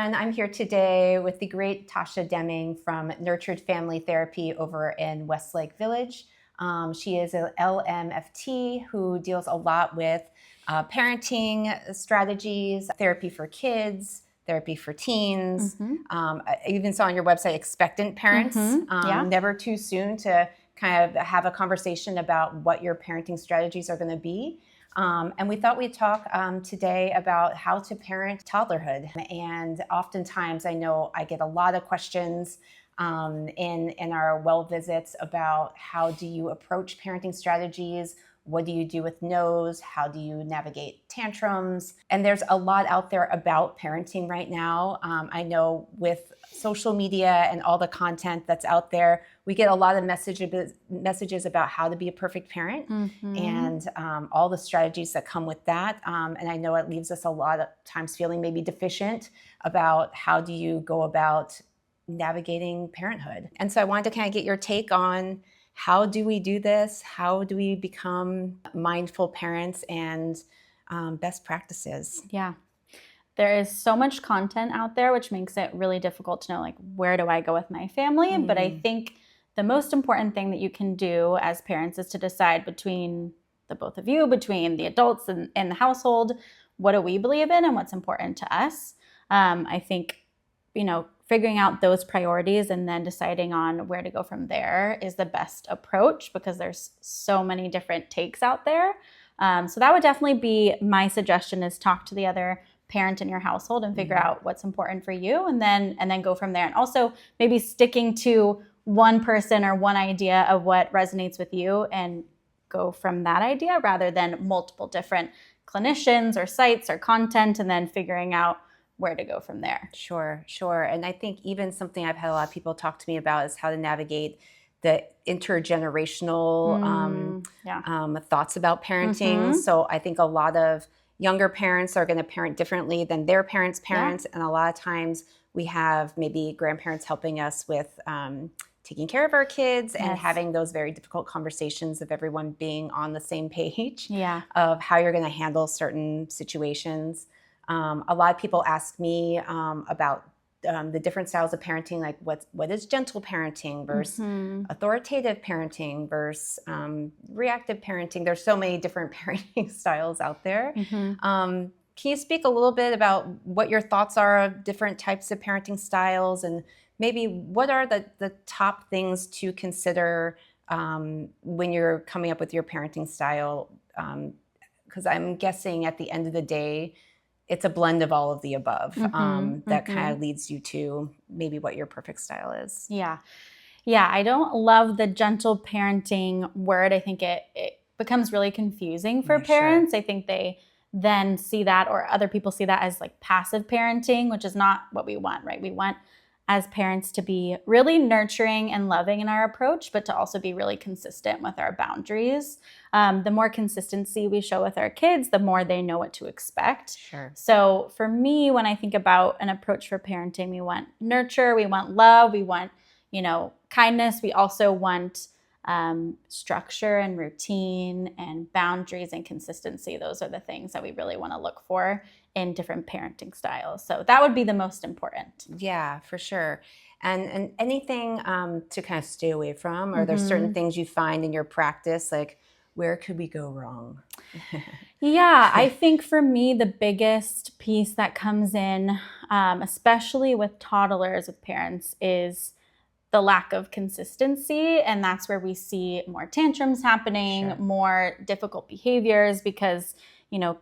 everyone. I'm here today with the great Tasha Deming from Nurtured Family Therapy over in Westlake Village. She is an LMFT who deals a lot with parenting strategies, therapy for kids, therapy for teens. I even saw on your website expectant parents. Never too soon to kind of have a conversation about what your parenting strategies are going to be. And we thought we'd talk today about how to parent toddlerhood. And oftentimes I know I get a lot of questions in our well visits about how do you approach parenting strategies? What do you do with no's? How do you navigate tantrums? And there's a lot out there about parenting right now. I know with social media and all the content that's out there, we get a lot of messages about how to be a perfect parent and all the strategies that come with that. And I know it leaves us a lot of times feeling maybe deficient about how do you go about navigating parenthood. And so I wanted to kind of get your take on how do we do this? How do we become mindful parents and best practices? Yeah. There is so much content out there, which makes it really difficult to know, like, where do I go with my family? But I think the most important thing that you can do as parents is to decide between the both of you, between the adults in the household, what do we believe in and what's important to us? I think, figuring out those priorities and then deciding on where to go from there is the best approach because there's so many different takes out there. So that would definitely be my suggestion, is talk to the other parent in your household and figure out what's important for you and then go from there. And also maybe sticking to one person or one idea of what resonates with you and go from that idea rather than multiple different clinicians or sites or content and then figuring out where to go from there. Sure. And I think even something I've had a lot of people talk to me about is how to navigate the intergenerational thoughts about parenting. So I think a lot of younger parents are going to parent differently than their parents' parents. And a lot of times we have maybe grandparents helping us with taking care of our kids and having those very difficult conversations of everyone being on the same page of how you're going to handle certain situations. A lot of people ask me about the different styles of parenting, like what is gentle parenting versus authoritative parenting versus reactive parenting. There's so many different parenting styles out there. Can you speak a little bit about what your thoughts are of different types of parenting styles and maybe what are the top things to consider when you're coming up with your parenting style? Because I'm guessing at the end of the day, it's a blend of all of the above that kind of leads you to maybe what your perfect style is. Yeah, I don't love the gentle parenting word. I think it becomes really confusing for parents. Sure. I think they then see that, or other people see that as like passive parenting, which is not what we want, right? We want as parents to be really nurturing and loving in our approach, but to also be really consistent with our boundaries. The more consistency we show with our kids, the more they know what to expect. Sure. So for me, when I think about an approach for parenting, we want nurture, we want love, we want, kindness. We also want structure and routine and boundaries and consistency. Those are the things that we really want to look for in different parenting styles. So that would be the most important. Yeah, for sure. And anything to kind of stay away from? Are there certain things you find in your practice, like where could we go wrong? Yeah, I think for me, the biggest piece that comes in, especially with toddlers, with parents, is the lack of consistency. And that's where we see more tantrums happening, more difficult behaviors because,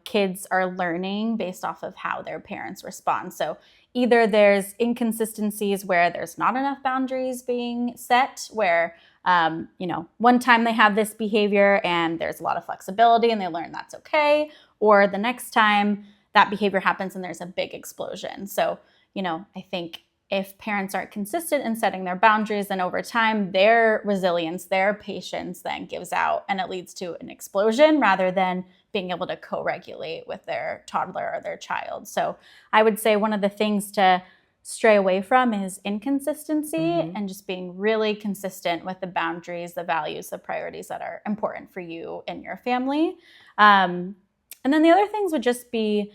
kids are learning based off of how their parents respond. So either there's inconsistencies where there's not enough boundaries being set, where, one time they have this behavior and there's a lot of flexibility and they learn that's okay. Or the next time that behavior happens and there's a big explosion. So, I think if parents aren't consistent in setting their boundaries, then over time, their resilience, their patience then gives out and it leads to an explosion rather than being able to co-regulate with their toddler or their child. So I would say one of the things to stray away from is inconsistency and just being really consistent with the boundaries, the values, the priorities that are important for you and your family. And then the other things would just be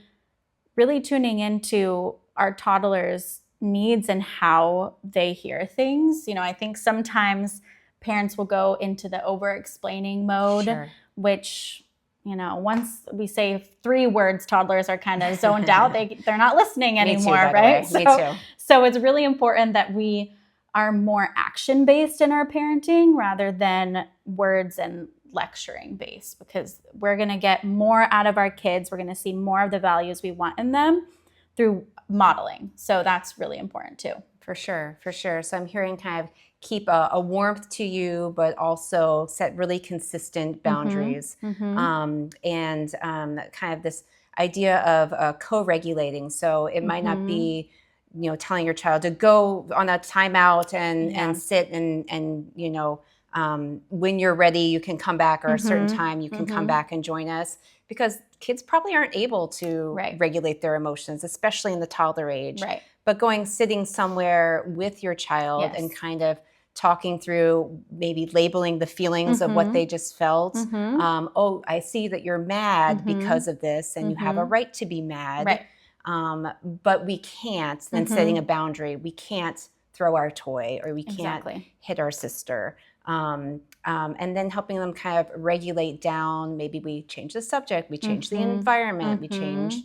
really tuning into our toddlers' needs and how they hear things. I think sometimes parents will go into the over-explaining mode, Sure. which, once we say 3 words, toddlers are kind of zoned out. They're not listening anymore, Me too, by right? the way. Me too. So it's really important that we are more action-based in our parenting rather than words and lecturing based, because we're going to get more out of our kids. We're going to see more of the values we want in them through modeling. So that's really important too. For sure. So I'm hearing kind of keep a warmth to you, but also set really consistent boundaries. And kind of this idea of co-regulating. So it might not be, telling your child to go on a timeout and sit and when you're ready, you can come back, or a certain time you can come back and join us, because kids probably aren't able to regulate their emotions, especially in the toddler age. Right. But sitting somewhere with your child and kind of talking through, maybe labeling the feelings of what they just felt. Oh, I see that you're mad because of this, and you have a right to be mad. Right. But we can't, then setting a boundary. We can't throw our toy, or we can't hit our sister. And then helping them kind of regulate down. Maybe we change the subject, we change the environment, we change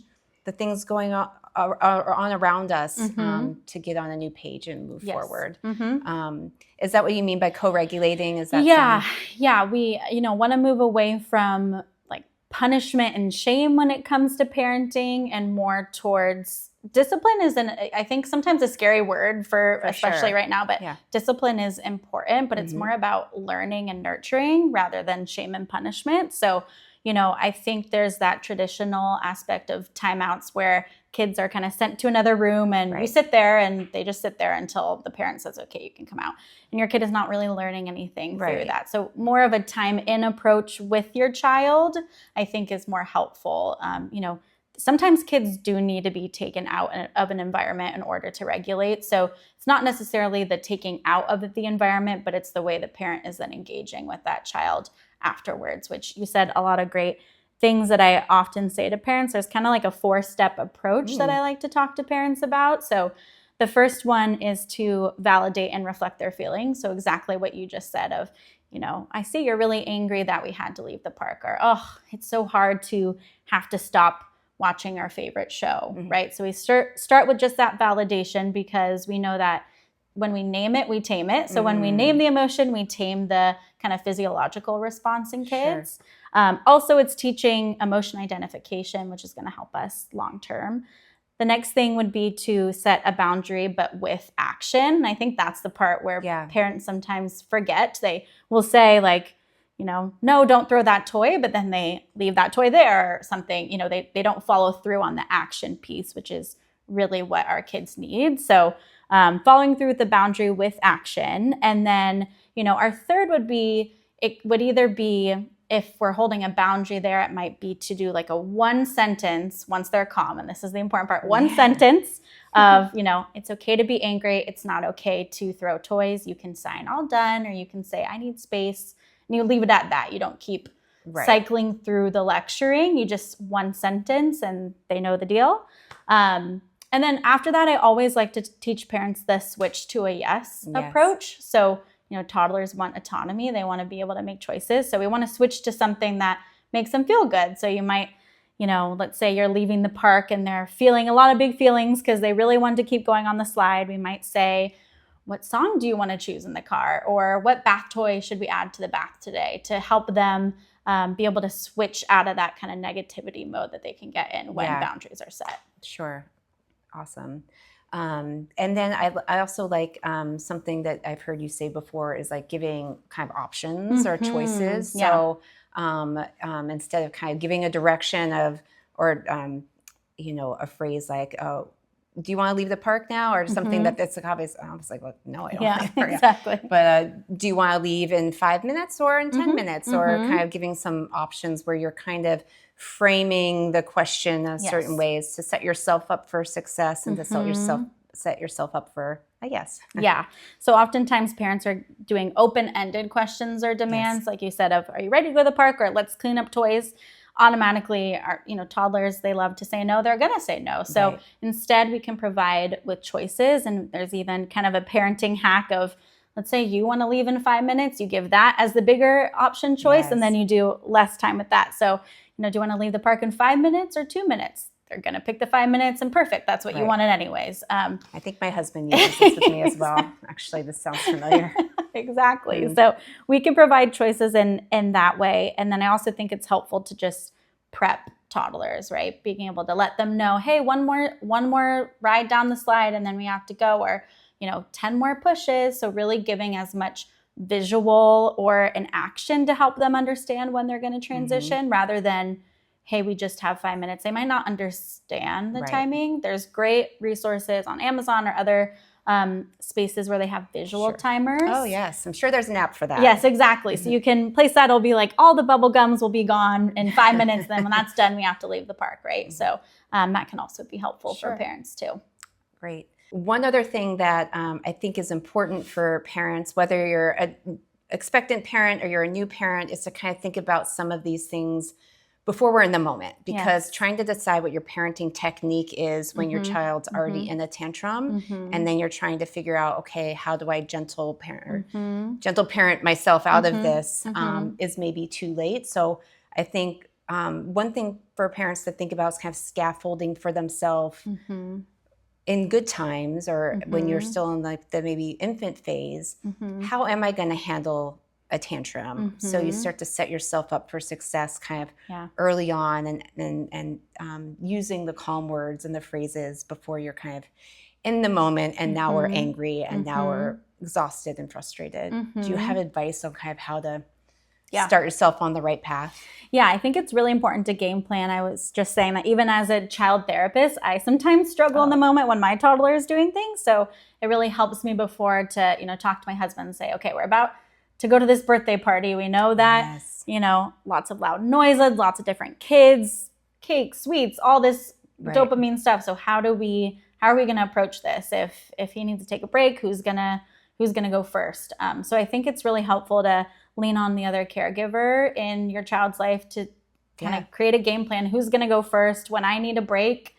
the things going on around us to get on a new page and move forward. Is that what you mean by co-regulating? Is that Yeah. We want to move away from like punishment and shame when it comes to parenting, and more towards discipline. I think sometimes a scary word for especially right now, but discipline is important, but it's more about learning and nurturing rather than shame and punishment. So, I think there's that traditional aspect of timeouts where kids are kind of sent to another room and you sit there, and they just sit there until the parent says, okay, you can come out. And your kid is not really learning anything through that. So more of a time in approach with your child, I think, is more helpful. Sometimes kids do need to be taken out of an environment in order to regulate. So it's not necessarily the taking out of the environment, but it's the way the parent is then engaging with that child afterwards, which you said a lot of great things that I often say to parents. There's kind of like a 4-step approach that I like to talk to parents about. So the first one is to validate and reflect their feelings. So exactly what you just said of, I see you're really angry that we had to leave the park, or, oh, it's so hard to have to stop watching our favorite show, right? So we start with just that validation, because we know that when we name it, we tame it. So when we name the emotion, we tame the kind of physiological response in kids. Also, it's teaching emotion identification, which is going to help us long term. The next thing would be to set a boundary, but with action. And I think that's the part where parents sometimes forget. They will say, like, no, don't throw that toy, but then they leave that toy there or something. They don't follow through on the action piece, which is really what our kids need. So following through with the boundary with action. And then, our third would be, it would either be, if we're holding a boundary there, it might be to do like a 1 sentence once they're calm. And this is the important part. 1 sentence of, it's okay to be angry. It's not okay to throw toys. You can sign all done, or you can say, I need space. And you leave it at that. You don't keep cycling through the lecturing. You just 1 sentence, and they know the deal. And then after that, I always like to teach parents the switch to a yes approach. So, toddlers want autonomy. They want to be able to make choices. So we want to switch to something that makes them feel good. So you might, let's say you're leaving the park and they're feeling a lot of big feelings because they really want to keep going on the slide. We might say, what song do you want to choose in the car? Or what bath toy should we add to the bath today, to help them be able to switch out of that kind of negativity mode that they can get in when boundaries are set. Sure. Awesome. And then I also like something that I've heard you say before is like giving kind of options or choices. So instead of kind of giving a direction or a phrase like, oh, do you want to leave the park now? Or something that's like obvious. I was like, well, no, I don't. Yeah, exactly. But do you want to leave in 5 minutes or in 10 minutes? Or kind of giving some options where you're kind of framing the question in certain ways to set yourself up for success and to set yourself up for a yes. Yeah. So oftentimes parents are doing open-ended questions or demands, like you said, of, are you ready to go to the park? Or let's clean up toys. automatically our, toddlers, they love to say no, they're going to say no. So instead we can provide with choices. And there's even kind of a parenting hack of, let's say you want to leave in 5 minutes, you give that as the bigger option choice, and then you do less time with that. So, do you want to leave the park in 5 minutes or 2 minutes? They're going to pick the 5 minutes, and perfect. That's what you wanted anyways. I think my husband uses this with me as well. Actually, this sounds familiar. Exactly. So we can provide choices in that way. And then I also think it's helpful to just prep toddlers, right? Being able to let them know, hey, one more ride down the slide and then we have to go, or 10 more pushes. So really giving as much visual or an action to help them understand when they're going to transition, rather than, hey, we just have 5 minutes. They might not understand the timing. There's great resources on Amazon or other spaces where they have visual timers. Oh, yes. I'm sure there's an app for that. Yes, exactly. So you can place that. It'll be like all the bubble gums will be gone in 5 minutes. Then when that's done, we have to leave the park, right? So that can also be helpful for parents too. Great. One other thing that I think is important for parents, whether you're an expectant parent or you're a new parent, is to kind of think about some of these things before we're in the moment, because trying to decide what your parenting technique is when your child's already in a tantrum, and then you're trying to figure out, okay, how do I gentle parent myself out of this, is maybe too late. So I think one thing for parents to think about is kind of scaffolding for themselves in good times, or when you're still in like the maybe infant phase. How am I going to handle a tantrum? So you start to set yourself up for success kind of early on, and using the calm words and the phrases before you're kind of in the moment, and now we're angry, and now we're exhausted and frustrated. Do you have advice on kind of how to start yourself on the right path? Yeah, I think it's really important to game plan. I was just saying that even as a child therapist, I sometimes struggle in the moment when my toddler is doing things. So it really helps me before to, talk to my husband and say, okay, we're about to go to this birthday party. We know that, lots of loud noises, lots of different kids, cakes, sweets, all this dopamine stuff. So how are we going to approach this? If he needs to take a break, who's gonna go first? So I think it's really helpful to lean on the other caregiver in your child's life to kind of create a game plan. Who's going to go first? When I need a break,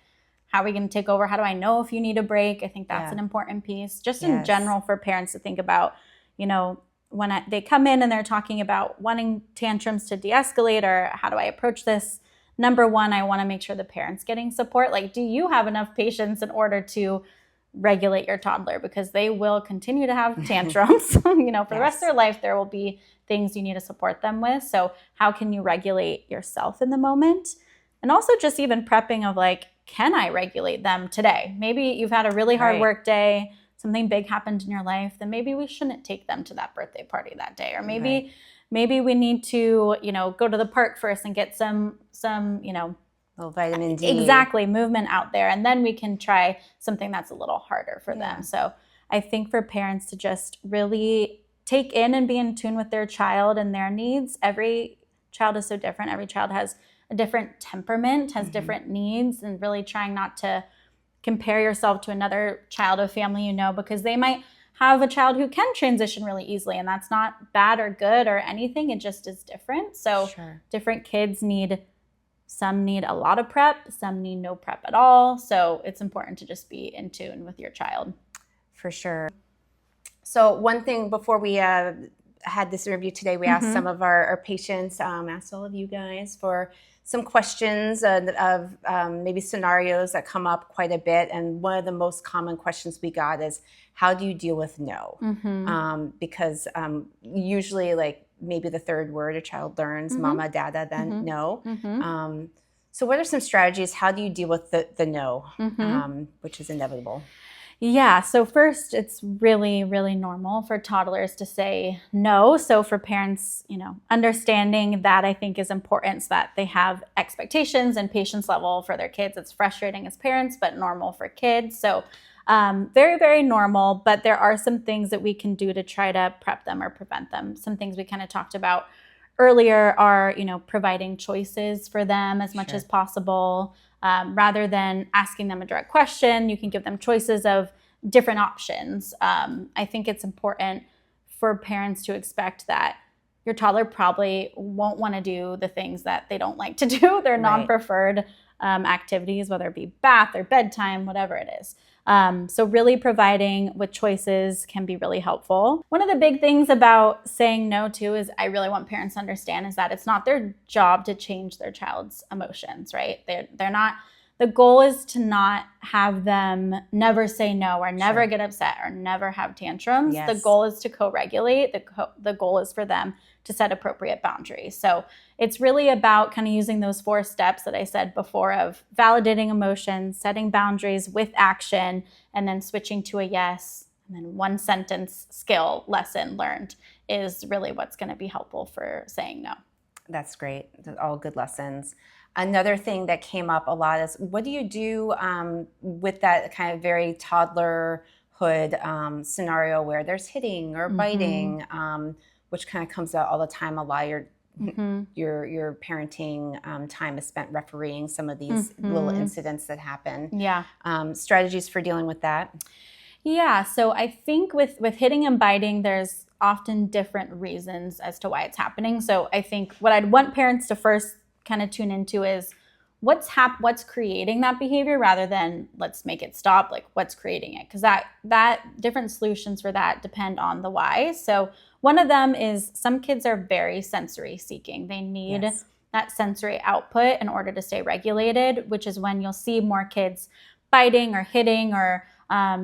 how are we going to take over? How do I know if you need a break? I think that's an important piece. Just in general for parents to think about, when they come in and they're talking about wanting tantrums to de-escalate, or how do I approach this? Number one, I want to make sure the parent's getting support. Like, do you have enough patience in order to regulate your toddler? Because they will continue to have tantrums. For the rest of their life, there will be things you need to support them with. So how can you regulate yourself in the moment? And also just even prepping of like, can I regulate them today? Maybe you've had a really hard work day, something big happened in your life, then maybe we shouldn't take them to that birthday party that day. Or maybe we need to, go to the park first and get some little vitamin D. Exactly, movement out there. And then we can try something that's a little harder for them. So I think for parents to just really take in and be in tune with their child and their needs. Every child is so different. Every child has a different temperament, has different needs, and really trying not to compare yourself to another child or family, because they might have a child who can transition really easily, and that's not bad or good or anything. It just is different. So different kids some need a lot of prep, some need no prep at all. So it's important to just be in tune with your child. For sure. So one thing before we had this interview today, we asked some of our patients, asked all of you guys for some questions of maybe scenarios that come up quite a bit. And one of the most common questions we got is, how do you deal with no? Because usually like maybe the third word a child learns, mama, dada, then no. So what are some strategies? How do you deal with the no, which is inevitable? Yeah, so first, it's really, really normal for toddlers to say no. So for parents, understanding that I think is important, so that they have expectations and patience level for their kids. It's frustrating as parents, but normal for kids. So very, very normal, but there are some things that we can do to try to prep them or prevent them. Some things we kind of talked about earlier are, providing choices for them as much as possible. Rather than asking them a direct question, you can give them choices of different options. I think it's important for parents to expect that your toddler probably won't want to do the things that they don't like to do. They're non-preferred activities, whether it be bath or bedtime, whatever it is. So really providing with choices can be really helpful. One of the big things about saying no too is I really want parents to understand is that it's not their job to change their child's emotions, right? They're not, the goal is to not have them never say no or never get upset or never have tantrums. The goal is to co-regulate. The goal is for them to set appropriate boundaries. So it's really about kind of using those 4 steps that I said before of validating emotions, setting boundaries with action, and then switching to a yes. And then 1 sentence skill lesson learned is really what's going to be helpful for saying no. That's great. They're all good lessons. Another thing that came up a lot is what do you do with that kind of very toddlerhood scenario where there's hitting or biting, which kind of comes out all the time. A lot of your parenting time is spent refereeing some of these little incidents that happen. Yeah. Strategies for dealing with that? Yeah. So I think with hitting and biting, there's often different reasons as to why it's happening. So I think what I'd want parents to first kind of tune into is what's creating that behavior rather than let's make it stop, like what's creating it. Because that different solutions for that depend on the why. So one of them is some kids are very sensory seeking. They need that sensory output in order to stay regulated, which is when you'll see more kids biting or hitting or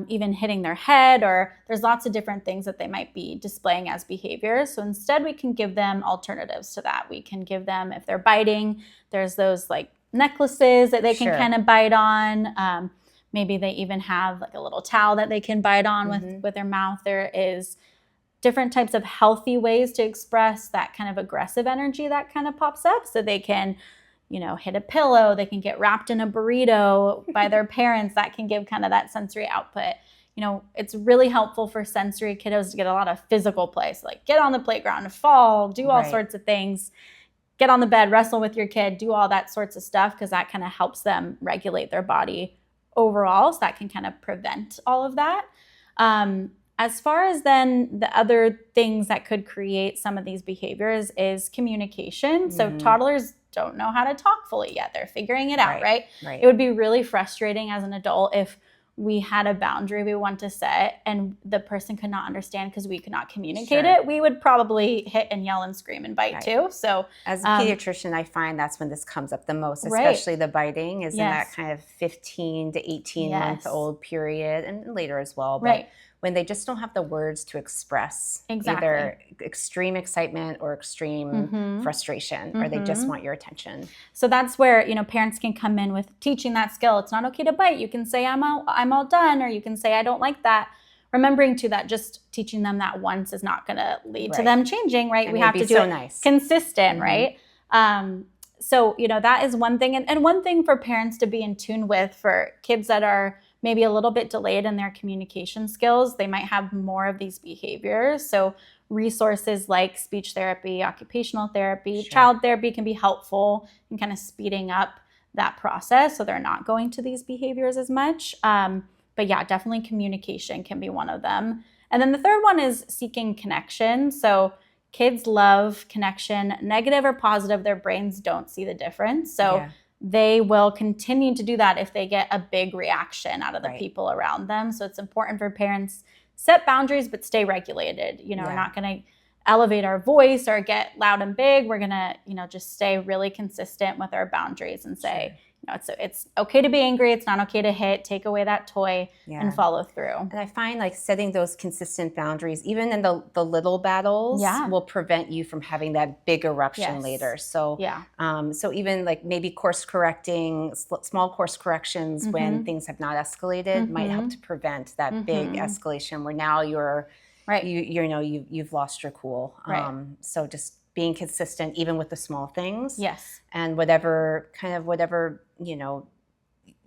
even hitting their head, or there's lots of different things that they might be displaying as behaviors. So instead we can give them alternatives to that. We can give them, if they're biting, there's those like necklaces that they can kind of bite on. Maybe they even have like a little towel that they can bite on with their mouth. There is different types of healthy ways to express that kind of aggressive energy that kind of pops up. So they can, hit a pillow, they can get wrapped in a burrito by their parents. That can give kind of that sensory output. It's really helpful for sensory kiddos to get a lot of physical play. So like get on the playground, fall, do all sorts of things, get on the bed, wrestle with your kid, do all that sorts of stuff, because that kind of helps them regulate their body overall. So that can kind of prevent all of that. As far as then the other things that could create some of these behaviors is communication. So toddlers don't know how to talk fully yet. They're figuring it out, right? It would be really frustrating as an adult if we had a boundary we want to set and the person could not understand because we could not communicate it. We would probably hit and yell and scream and bite too. So as a pediatrician, I find that's when this comes up the most, especially the biting is in that kind of 15 to 18 month old period and later as well. But when they just don't have the words to express either extreme excitement or extreme frustration, or they just want your attention. So that's where, parents can come in with teaching that skill. It's not okay to bite. You can say, I'm all done, or you can say, I don't like that. Remembering too that just teaching them that once is not going to lead to them changing, right? And we have to do it consistent, right? So, that is one thing. And one thing for parents to be in tune with for kids that are maybe a little bit delayed in their communication skills, they might have more of these behaviors. So resources like speech therapy, occupational therapy, child therapy can be helpful in kind of speeding up that process so they're not going to these behaviors as much. But yeah, definitely communication can be one of them. And then the third one is seeking connection. So kids love connection, negative or positive, their brains don't see the difference. So they will continue to do that if they get a big reaction out of the people around them. So it's important for parents set boundaries, but stay regulated. We're not going to elevate our voice or get loud and big. We're going to, just stay really consistent with our boundaries and say, it's okay to be angry. It's not okay to hit, take away that toy and follow through. And I find like setting those consistent boundaries, even in the little battles, will prevent you from having that big eruption later. So, so even like maybe small course corrections when things have not escalated might help to prevent that big escalation where now you've lost your cool. So just being consistent even with the small things. And whatever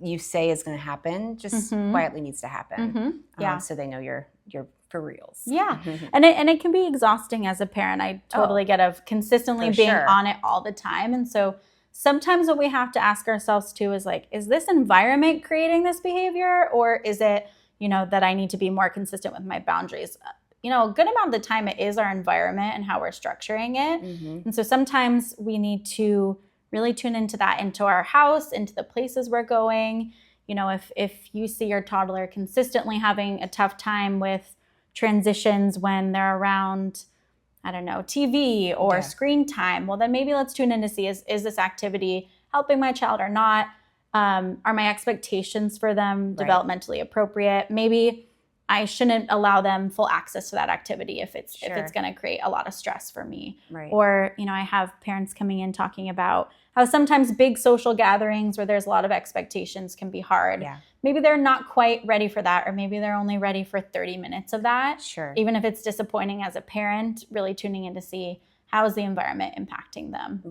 you say is going to happen just quietly needs to happen. So they know you're for reals. And it can be exhausting as a parent. I totally get of consistently being on it all the time. And so sometimes what we have to ask ourselves too is like, is this environment creating this behavior, or is it, that I need to be more consistent with my boundaries? a good amount of the time it is our environment and how we're structuring it. And so sometimes we need to really tune into that, into our house, into the places we're going. If you see your toddler consistently having a tough time with transitions when they're around, I don't know, TV or screen time, well, then maybe let's tune in to see, is this activity helping my child or not? Are my expectations for them developmentally appropriate? Maybe I shouldn't allow them full access to that activity if it's going to create a lot of stress for me. Or, I have parents coming in talking about how sometimes big social gatherings where there's a lot of expectations can be hard. Maybe they're not quite ready for that, or maybe they're only ready for 30 minutes of that. Even if it's disappointing as a parent, really tuning in to see how is the environment impacting them.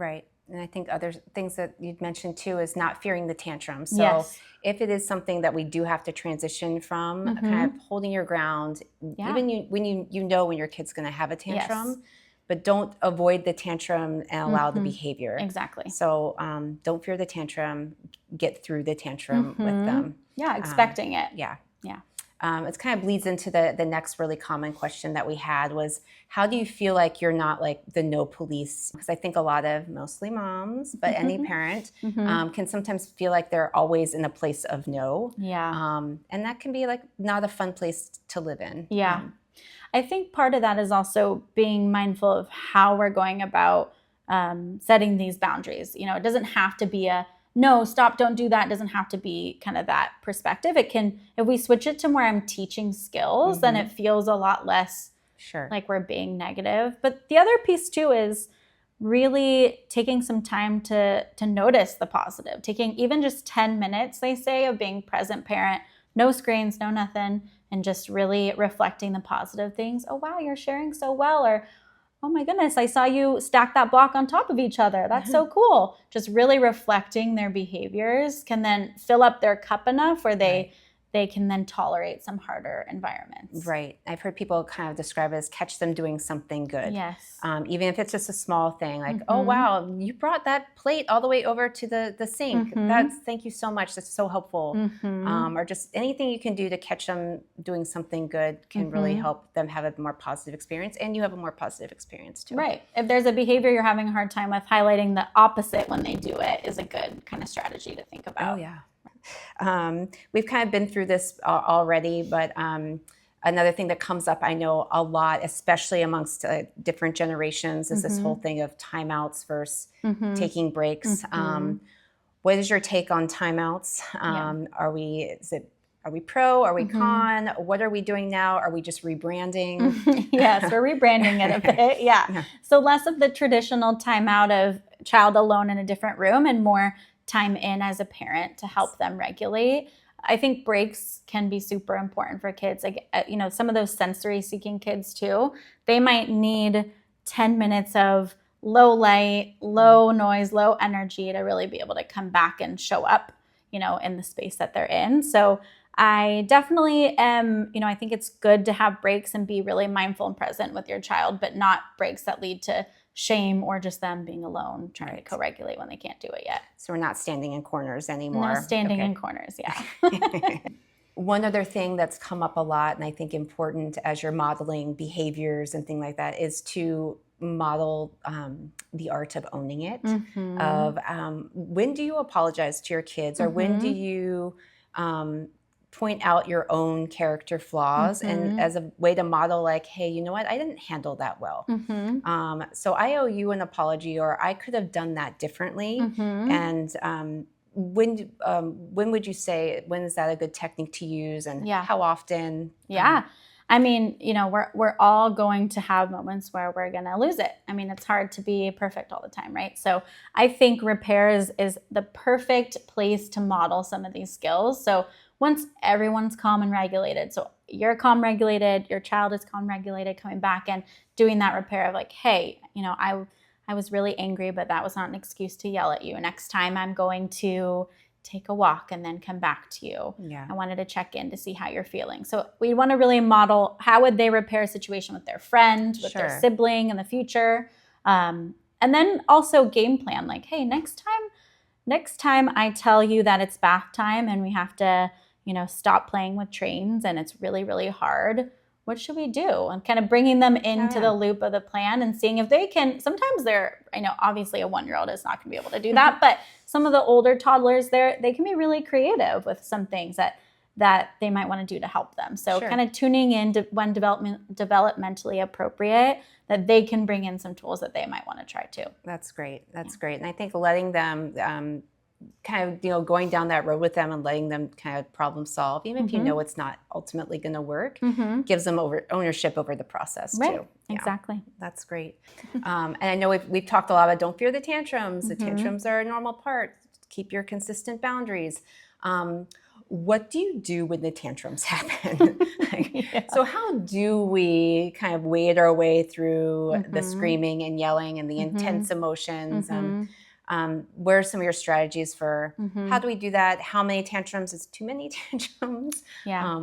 And I think other things that you'd mentioned too is not fearing the tantrum. So if it is something that we do have to transition from, kind of holding your ground, even when you know when your kid's going to have a tantrum, but don't avoid the tantrum and allow the behavior. So don't fear the tantrum, get through the tantrum with them. Expecting it. It kind of bleeds into the next really common question that we had was, how do you feel like you're not like the no police? Because I think a lot of, mostly moms, but any parent can sometimes feel like they're always in a place of no. And that can be like not a fun place to live in. I think part of that is also being mindful of how we're going about setting these boundaries. It doesn't have to be a no, stop, don't do that. It doesn't have to be kind of that perspective. It can, if we switch it to where I'm teaching skills, then it feels a lot less like we're being negative. But the other piece too is really taking some time to notice the positive, taking even just 10 minutes, they say, of being present parent, no screens, no nothing, and just really reflecting the positive things. Oh, wow, you're sharing so well. Or, oh my goodness, I saw you stack that block on top of each other. That's so cool. Just really reflecting their behaviors can then fill up their cup enough where they can then tolerate some harder environments. I've heard people kind of describe it as catch them doing something good. Even if it's just a small thing, like, oh, wow, you brought that plate all the way over to the sink. Thank you so much. That's so helpful. Or just anything you can do to catch them doing something good can really help them have a more positive experience, and you have a more positive experience too. If there's a behavior you're having a hard time with, highlighting the opposite when they do it is a good kind of strategy to think about. We've kind of been through this already, but another thing that comes up, I know a lot, especially amongst different generations, is this whole thing of timeouts versus taking breaks. What is your take on timeouts? Are we pro? Are we con? What are we doing now? Are we just rebranding? Yes, we're rebranding it a bit. So less of the traditional timeout of child alone in a different room and more time in as a parent to help them regulate. I think breaks can be super important for kids. Like, some of those sensory seeking kids too, they might need 10 minutes of low light, low noise, low energy to really be able to come back and show up, in the space that they're in. So I definitely am, I think it's good to have breaks and be really mindful and present with your child, but not breaks that lead to shame or just them being alone trying to co-regulate when they can't do it yet. So we're not standing in corners anymore. No standing in corners, One other thing that's come up a lot, and I think important as you're modeling behaviors and things like that, is to model the art of owning it. Of when do you apologize to your kids, or when do you point out your own character flaws, and as a way to model, like, hey, you know what, I didn't handle that well. So I owe you an apology, or I could have done that differently. And when would you say, when is that a good technique to use, and how often? I mean, we're all going to have moments where we're going to lose it. I mean, it's hard to be perfect all the time, right? So I think repair is the perfect place to model some of these skills. So once everyone's calm and regulated, so you're calm regulated, your child is calm regulated, coming back and doing that repair of like, hey, I was really angry, but that was not an excuse to yell at you. Next time I'm going to take a walk and then come back to you. I wanted to check in to see how you're feeling. So we want to really model how would they repair a situation with their friend, with their sibling in the future. And then also game plan, like, hey, next time I tell you that it's bath time and we have to, stop playing with trains and it's really, really hard, what should we do? And kind of bringing them into the loop of the plan and seeing if they can. Sometimes I know obviously a 1-year-old is not going to be able to do that, but some of the older toddlers, they can be really creative with some things that they might want to do to help them. So kind of tuning in to when developmentally appropriate, that they can bring in some tools that they might want to try too. That's great. That's great. And I think letting them kind of, going down that road with them and letting them kind of problem solve, even if you know it's not ultimately going to work, gives them ownership over the process too. Yeah. Exactly. That's great. And I know we've talked a lot about don't fear the tantrums. The tantrums are a normal part. Keep your consistent boundaries. What do you do when the tantrums happen? So how do we kind of wade our way through the screaming and yelling and the intense emotions? What are some of your strategies for how do we do that? How many tantrums is too many tantrums? Yeah.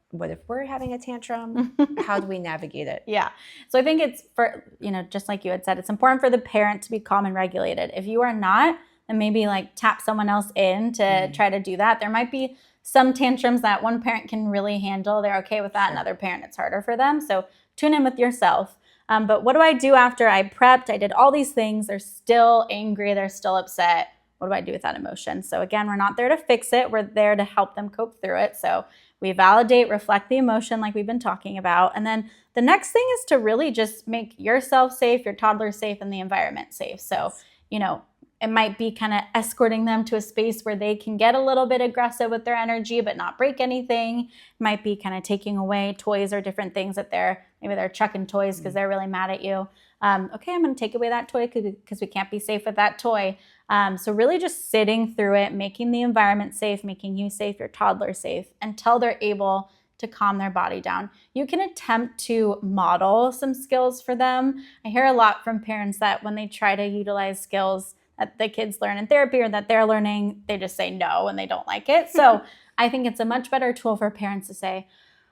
What if we're having a tantrum? How do we navigate it? Yeah. So I think it's for, just like you had said, it's important for the parent to be calm and regulated. If you are not, then maybe tap someone else in to try to do that. There might be some tantrums that one parent can really handle. They're okay with that. Another parent, it's harder for them. So tune in with yourself. But what do I do after I prepped? I did all these things. They're still angry. They're still upset. What do I do with that emotion? So again, we're not there to fix it. We're there to help them cope through it. So we validate, reflect the emotion like we've been talking about. And then the next thing is to really just make yourself safe, your toddler safe, and the environment safe. So, it might be kind of escorting them to a space where they can get a little bit aggressive with their energy, but not break anything. It might be kind of taking away toys or different things that maybe they're chucking toys because they're really mad at you. Okay, I'm going to take away that toy because we can't be safe with that toy. So really just sitting through it, making the environment safe, making you safe, your toddler safe, until they're able to calm their body down. You can attempt to model some skills for them. I hear a lot from parents that when they try to utilize skills that the kids learn in therapy or that they're learning, they just say no and they don't like it. So I think it's a much better tool for parents to say,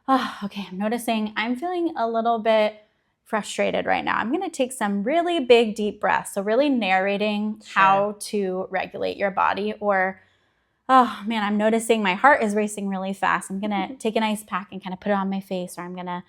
oh, okay, I'm noticing I'm feeling a little bit frustrated right now. I'm going to take some really big, deep breaths. So really narrating how to regulate your body. Or, oh man, I'm noticing my heart is racing really fast. I'm going to take an ice pack and kind of put it on my face, or I'm going to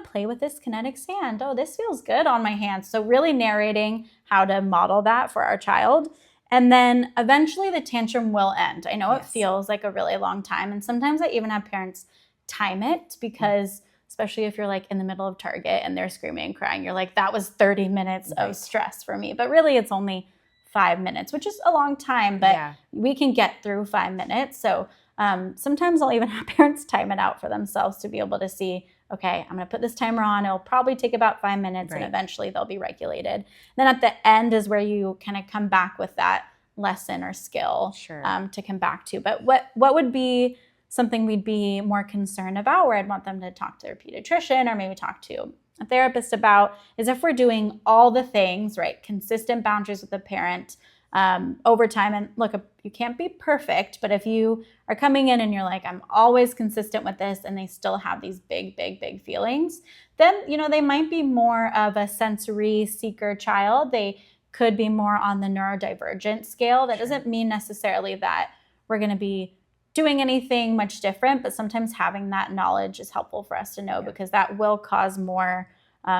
play with this kinetic sand. Oh, this feels good on my hands. So really narrating how to model that for our child. And then eventually the tantrum will end. I know it feels like a really long time. And sometimes I even have parents time it because especially if you're in the middle of Target and they're screaming and crying, you're like, that was 30 minutes of stress for me. But really it's only 5 minutes, which is a long time, but we can get through 5 minutes. So sometimes I'll even have parents time it out for themselves to be able to see, okay, I'm going to put this timer on. It'll probably take about 5 minutes and eventually they'll be regulated. Then at the end is where you kind of come back with that lesson or skill to come back to. But what would be something we'd be more concerned about, where I'd want them to talk to their pediatrician or maybe talk to a therapist about, is if we're doing all the things, consistent boundaries with the parent over time. And look, you can't be perfect, but if you are coming in and you're like, I'm always consistent with this, and they still have these big, big, big feelings, then, they might be more of a sensory seeker child. They could be more on the neurodivergent scale. That doesn't mean necessarily that we're going to be doing anything much different, but sometimes having that knowledge is helpful for us to know because that will cause more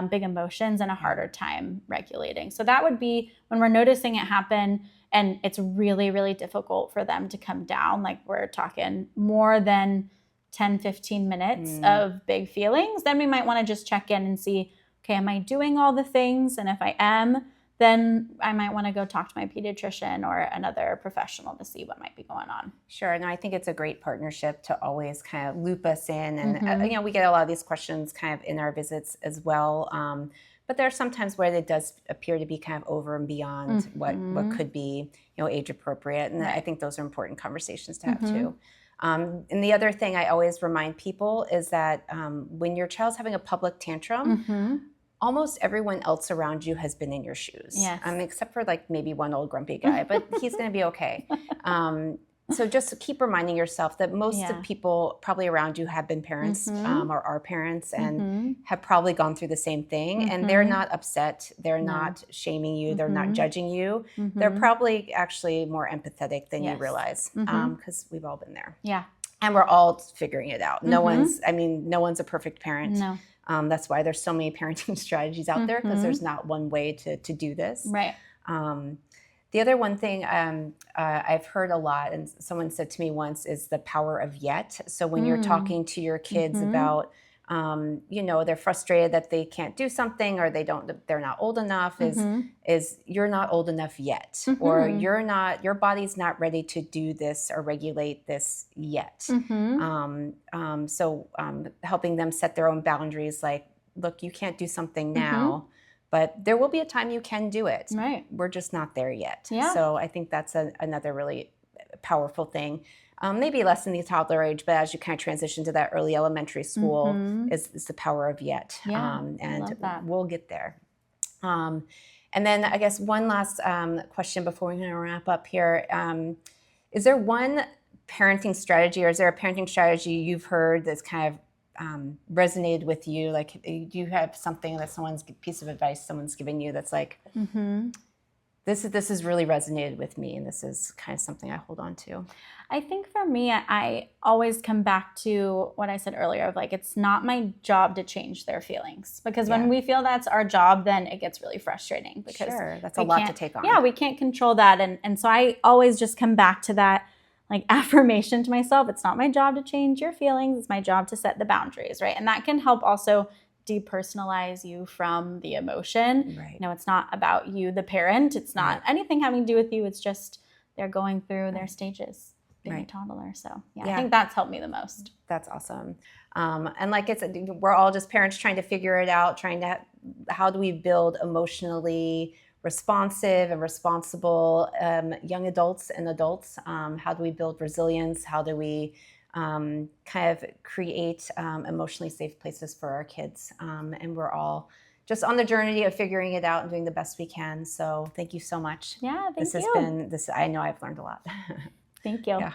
big emotions and a harder time regulating. So that would be when we're noticing it happen and it's really, really difficult for them to come down. We're talking more than 10, 15 minutes of big feelings. Then we might want to just check in and see, okay, am I doing all the things? And if I am, then I might want to go talk to my pediatrician or another professional to see what might be going on. Sure. No, I think it's a great partnership to always kind of loop us in. And, we get a lot of these questions kind of in our visits as well. But there are some times where it does appear to be kind of over and beyond what could be, age appropriate. And I think those are important conversations to have too. And the other thing I always remind people is that when your child's having a public tantrum, almost everyone else around you has been in your shoes, except for maybe one old grumpy guy, but he's going to be okay. So just keep reminding yourself that most of people probably around you have been parents or are parents and have probably gone through the same thing. And they're not upset. They're not shaming you. They're not judging you. They're probably actually more empathetic than you realize because we've all been there. Yeah. And we're all figuring it out. No Mm-hmm. one's a perfect parent. No. That's why there's so many parenting strategies out there, because there's not one way to do this. Right. The other one thing I've heard a lot, and someone said to me once, is the power of yet. So when you're talking to your kids about, they're frustrated that they can't do something, or they're not old enough, is you're not old enough yet, or your body's not ready to do this or regulate this yet. So helping them set their own boundaries, like, look, you can't do something now, but there will be a time you can do it. Right. We're just not there yet. Yeah. So I think that's another really powerful thing. Maybe less in the toddler age, but as you kind of transition to that early elementary school, is the power of yet. Yeah, And I love that. we'll get there. And then I guess one last question before we're going to wrap up here. Is there one parenting strategy, or is there a parenting strategy you've heard that's kind of resonated with you? Like, do you have something that piece of advice someone's given you that's like, this has really resonated with me, and this is kind of something I hold on to? I think for me, I always come back to what I said earlier of, like, it's not my job to change their feelings, because when we feel that's our job, then it gets really frustrating, because that's a lot to take on. Yeah, we can't control that. And so I always just come back to that, like, affirmation to myself. It's not my job to change your feelings. It's my job to set the boundaries, right? And that can help also depersonalize you from the emotion. Right. It's not about you, the parent. It's not anything having to do with you. It's just they're going through their stages being a toddler. So I think that's helped me the most. That's awesome. And like I said, we're all just parents trying to figure it out, how do we build emotionally responsive and responsible young adults and adults? How do we build resilience? How do we kind of create emotionally safe places for our kids? And we're all just on the journey of figuring it out and doing the best we can. So thank you so much. Yeah, thank you. I know I've learned a lot. Thank you. Yeah.